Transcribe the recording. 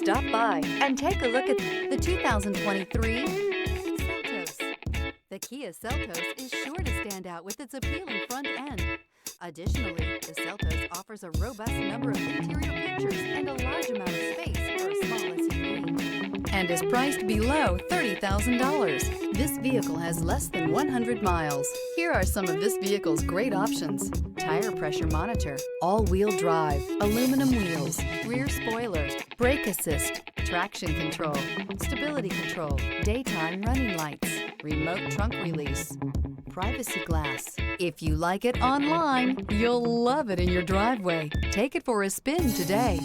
Stop by and take a look at the 2023 Seltos. The Kia Seltos is sure to stand out with its appealing front end. Additionally, the Seltos offers a robust number of interior features and a large amount of space for a small SUV, and is priced below $30,000. This vehicle has less than 100 miles. Here are some of this vehicle's great options: tire pressure monitor, all-wheel drive, aluminum wheels, rear spoiler, brake assist, traction control, stability control, daytime running lights, remote trunk release, privacy glass. If you like it online, you'll love it in your driveway. Take it for a spin today.